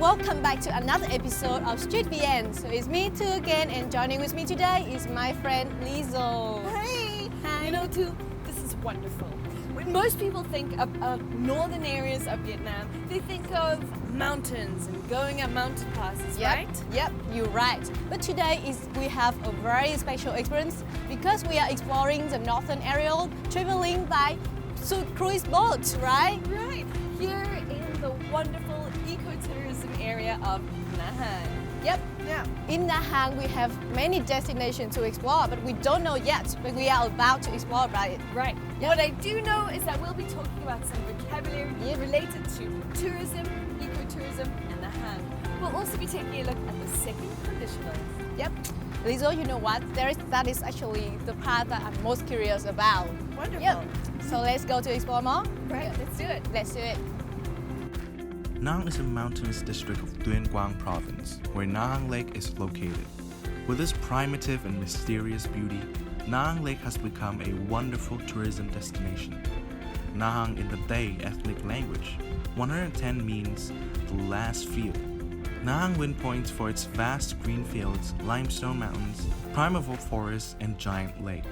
welcome back to another episode of Street VN. So it's me too again, and joining with me today is my friend Lizzo. Hey! Hi. You know, too, this is wonderful. When most people think of northern areas of Vietnam, they think of mountains and going up mountain passes, right? Yep, you're right. But today we have a very special experience because we are exploring the northern area, traveling by cruise boats, right? Right. Here in the wonderful ecotourism area of Nha Trang. Yep. Yeah. In Nha Trang, we have many destinations to explore, but we don't know yet. But we are about to explore about it. Right. Yep. What I do know is that we'll be talking about some vocabulary related to tourism, ecotourism, and Nha Trang. We'll also be taking a look at the second conditional. Yep. Lizzo, you know what? That is actually the part that I'm most curious about. Wonderful. Yep. So let's go to explore more. Right. Yep. Let's do it. Let's do it. Nha Trang is a mountainous district of Tuyên Quang province, where Nha Trang Lake is located. With its primitive and mysterious beauty, Nha Trang Lake has become a wonderful tourism destination. Nha Trang in the Tay ethnic language, 110 means the last field. Nha Trang win points for its vast green fields, limestone mountains, primeval forests, and giant lake.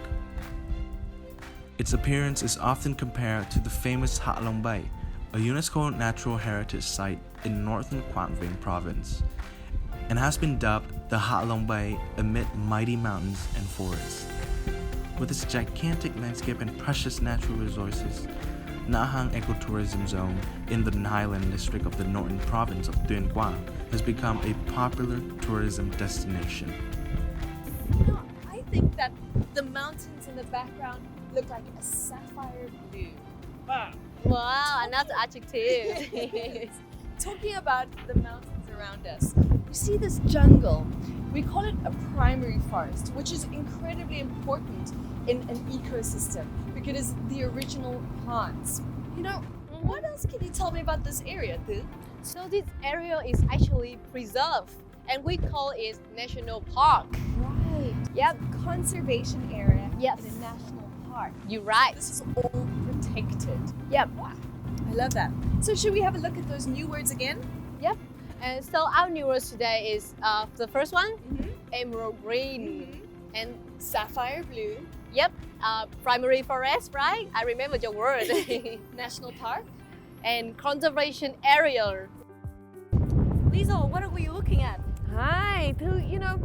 Its appearance is often compared to the famous Hạ Long Bay, a UNESCO Natural Heritage Site in northern Quảng Bình province, and has been dubbed the Hạ Long Bay amid mighty mountains and forests. With its gigantic landscape and precious natural resources, Nha Trang Ecotourism Zone in the Highland district of the northern province of Tuyên Quang has become a popular tourism destination. You know, I think that the mountains in the background look like a sapphire blue. Wow. Wow, another adjective. Talking about the mountains around us, you see this jungle. We call it a primary forest, which is incredibly important in an ecosystem because the original plants. You know, what else can you tell me about this area, Thu? So this area is actually preserved, and we call it National Park. Right. Yep. Conservation area Yes. in a national park. You're right. This is all protected. Yep. Wow. I love that. So should we have a look at those new words again? Yep. And so our new words today is the first one, Mm-hmm. emerald green, and Sapphire blue. yep, primary forest, right? I remember your word. National park. And conservation area. Lizzo, what are we looking at? Hi, you know,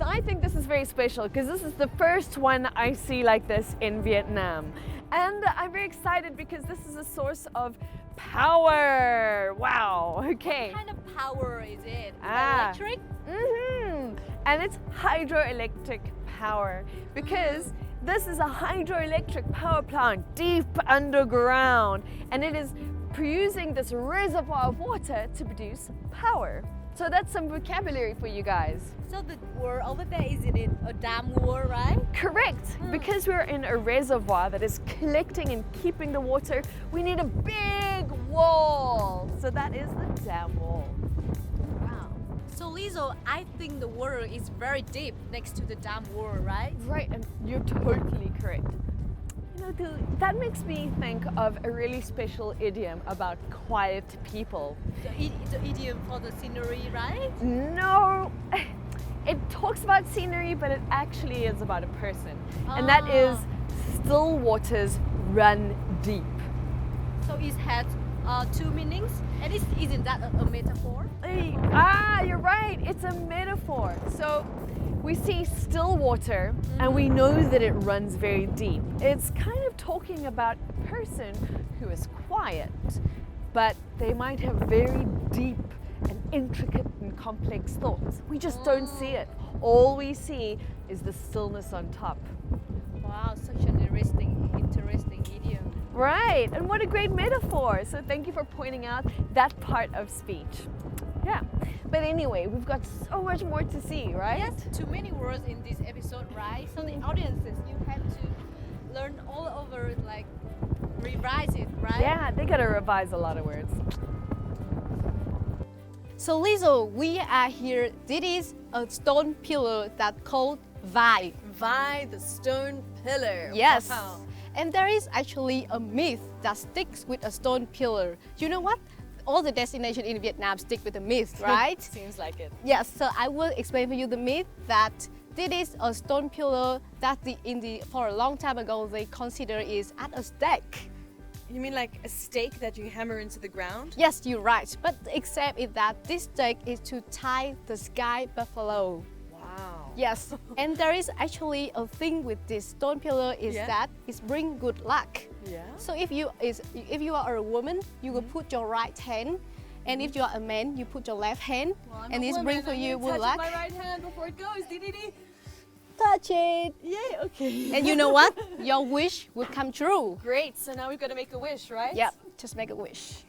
I think this is very special because this is the first one I see like this in Vietnam. And I'm very excited because this is a source of power. Wow, okay. What kind of power is it? Electric? Electric? And it's hydroelectric power because this is a hydroelectric power plant deep underground, and it is using this reservoir of water to produce power. So that's some vocabulary for you guys. So the word over there, is it a dam wall, right? Correct. Because we're in a reservoir that is collecting and keeping the water, we need a big wall. So that is the dam wall. Wow. So Lizzo, I think the water is very deep next to the dam wall, right? Right, and you're totally correct. You know, that makes me think of a really special idiom about quiet people. The idiom for the scenery, right? No, it talks about scenery, but it actually is about a person. And that is still waters run deep. So it has two meanings, and isn't that a metaphor? You're right, it's a metaphor. So we see still water and we know that it runs very deep. It's kind of talking about a person who is quiet, but they might have very deep and intricate and complex thoughts. We just don't see it. All we see is the stillness on top. Wow, such an interesting idiom. Right, and what a great metaphor. So thank you for pointing out that part of speech. Yeah, but anyway, we've got so much more to see, right? Yes, too many words in this episode, right? So the audiences, you have to learn all over, like revise it, right? Yeah, they gotta revise a lot of words. So Lizzo, we are here. This is a stone pillar that called Vai. Vai, the stone pillar. Yes. Wow. And there is actually a myth that sticks with a stone pillar. You know what? all the destinations in Vietnam stick with the myth, right? Seems like it. Yes, so I will explain for you the myth that this is a stone pillar that for a long time ago they consider is at a stake. You mean like a stake that you hammer into the ground? Yes, you're right. But except is that this stake is to tie the sky buffalo. Wow. Yes, and there is actually a thing with this stone pillar is that it brings good luck. Yeah. So if you are a woman, you will put your right hand, and if you are a man, you put your left hand, Well, and this brings for you good luck. my right hand before it goes. Dee. Touch it. Yay, okay. And you know what? Your wish will come true. Great, so now we've got to make a wish, right? Yep, just make a wish.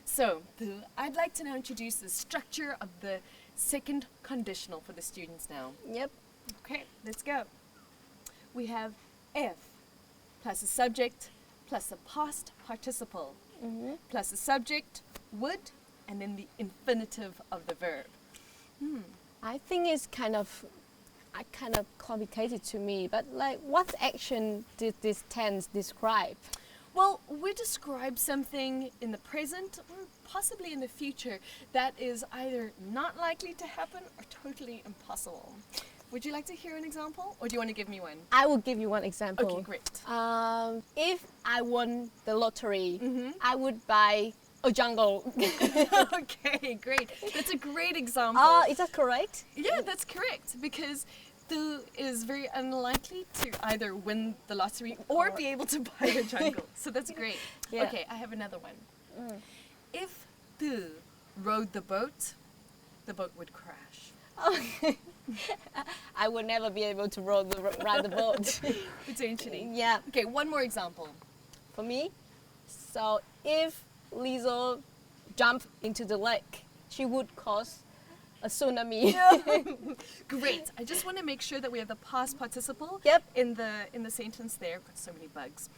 So, I'd like to now introduce the structure of the second conditional for the students now. Yep. Okay, let's go. We have if plus a subject plus a past participle plus a subject, would, and then the infinitive of the verb. I think it's kind of complicated to me, but like what action did this tense describe? Well, we describe something in the present or possibly in the future that is either not likely to happen or totally impossible. Would you like to hear an example, or do you want to give me one? I will give you one example. Okay, great. If I won the lottery, I would buy a jungle. Okay, great. That's a great example. Is that correct? Yeah, that's correct, because Thu is very unlikely to either win the lottery or be able to buy a jungle. So that's great. Yeah. Okay, I have another one. If Thu rowed the boat would crash. Okay. I would never be able to ride the boat. Potentially. Yeah. Okay, one more example. For me, so if Lisa jumped into the lake, she would cause a tsunami. Great. I just want to make sure that we have the past participle Yep. in the sentence there. I've got so many bugs.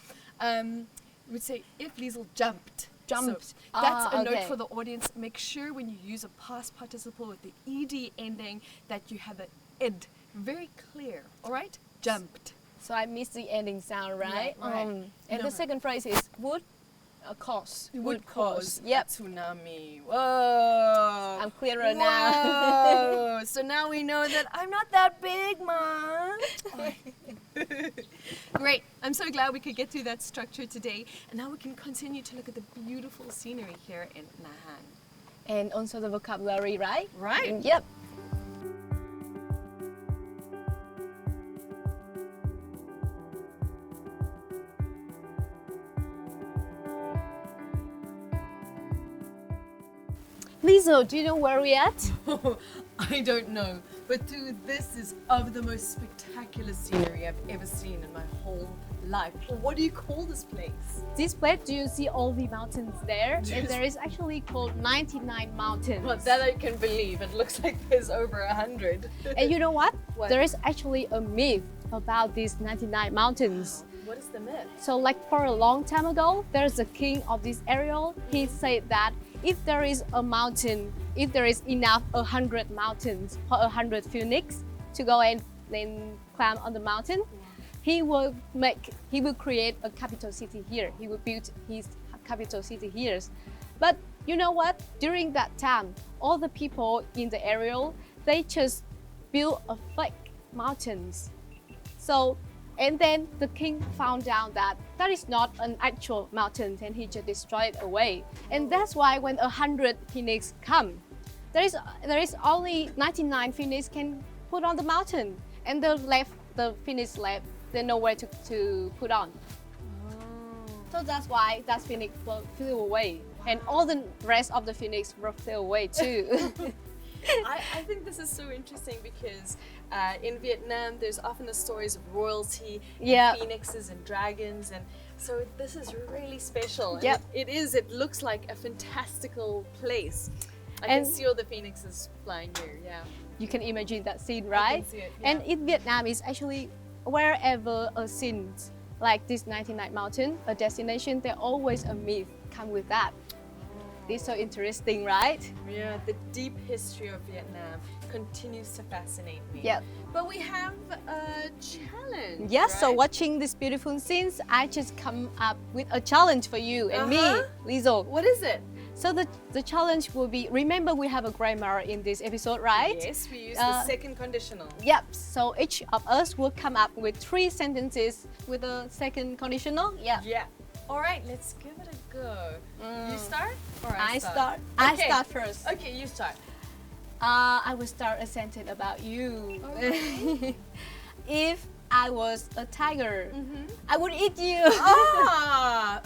We would say if Liesel jumped. Jumped. So that's a note Okay. for the audience. Make sure when you use a past participle with the ed ending that you have the id very clear. All right? Jumped. So I missed the ending sound, right? Yeah, right. And No. the second phrase is would cause. Would cause Yep. a tsunami. Whoa. I'm clearer now. Whoa. So now we know that I'm not that big, Mom. Great. I'm so glad we could get through that structure today. And now we can continue to look at the beautiful scenery here in Nahan. And also the vocabulary, right? Right. Yep. Lisa, do you know where we're at? I don't know, but dude, this is of the most spectacular scenery I've ever seen in my whole life. What do you call this place? This place, do you see all the mountains there? And there is actually called 99 mountains. Well, that I can believe. It looks like there's over 100. And you know what? What? There is actually a myth about these 99 mountains. What is the myth? So like for a long time ago, there's a king of this area. He said that if there is a mountain, if there is enough 100 mountains for 100 phoenix to go and then climb on the mountain, he will create a capital city here. He will build his capital city here. But you know what? During that time, all the people in the area, they just built a fake mountains. So, and then the king found out that that is not an actual mountain, and he just destroyed it away. And that's why when 100 phoenix come, there is only 99 phoenix can put on the mountain, and the phoenix left, there's nowhere to put on. So that's why that phoenix flew away, and all the rest of the phoenix flew away too. I think this is so interesting because in Vietnam there's often the stories of royalty, and phoenixes and dragons, and so this is really special. And Yep. it looks like a fantastical place. I can see all the phoenixes flying here, yeah. You can imagine that scene, I right? can see it, And yeah. in Vietnam, it's actually wherever a scene like this 99 mountain, a destination, there always a myth come with that. This is so interesting, right? Yeah, the deep history of Vietnam continues to fascinate me. Yep. But we have a challenge. Yes, so right? watching these beautiful scenes, I just come up with a challenge for you and me, Liesl. What is it? So the challenge will be, remember we have a grammar in this episode, right? Yes, we use the second conditional. Yep, so each of us will come up with 3 sentences with a second conditional. Yeah. Yeah. All right, let's give it a go. You start or I start. Okay. I start first. Okay, you start. I will start a sentence about you. Okay. If I was a tiger, I would eat you.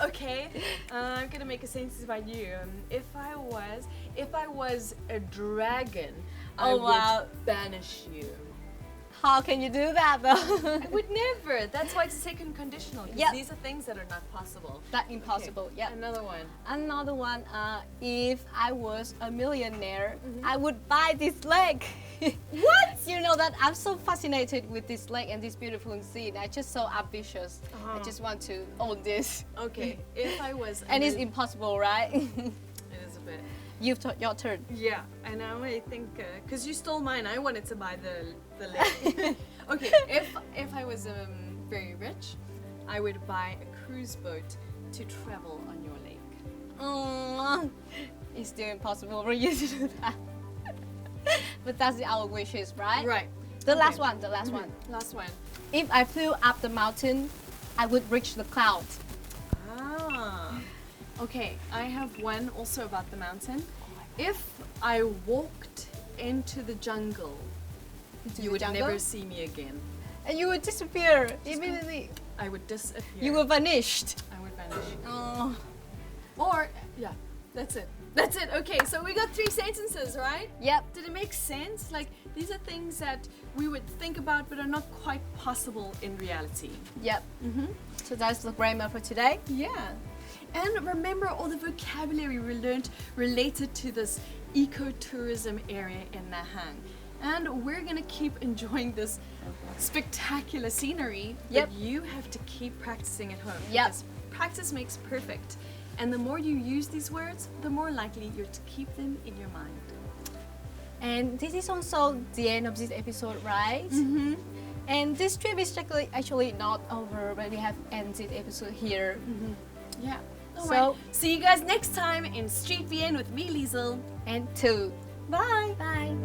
Okay. I'm gonna make a sentence about you. If I was a dragon, I would banish you. How can you do that though? I would never. That's why it's a second conditional. Because Yep. these are things that are not possible. That impossible. Okay. Yeah. Another one. Another one. If I was a millionaire, I would buy this lake. What? You know that I'm so fascinated with this lake and this beautiful scene. I'm just so ambitious. I just want to own this. Okay. If I was. And it's impossible, right? It is a bit. Your turn. Yeah, and now I think because you stole mine, I wanted to buy the lake. Okay, if I was very rich, I would buy a cruise boat to travel on your lake. It's still impossible for you to do that. But that's our wishes, right? Right. The Okay. last one. The last one. Last one. If I flew up the mountain, I would reach the clouds. Okay, I have one also about the mountain. If I walked into the jungle, you would never see me again. And you would disappear immediately. I would disappear. You were vanished. I would vanish. Oh. Or, yeah, that's it. That's it. Okay, so we got 3 sentences, right? Yep. Did it make sense? Like, these are things that we would think about but are not quite possible in reality. Yep. So that's the grammar for today. Yeah. And remember all the vocabulary we learned related to this ecotourism area in Nha Hang. And we're gonna keep enjoying this spectacular scenery, Yep. but you have to keep practicing at home. Yep. Because practice makes perfect. And the more you use these words, the more likely you're to keep them in your mind. And this is also the end of this episode, right? And this trip is actually not over, but we have ended the episode here. Yeah. So- So, see you guys next time in Street VN with me, Liesl. And 2. Bye. Bye.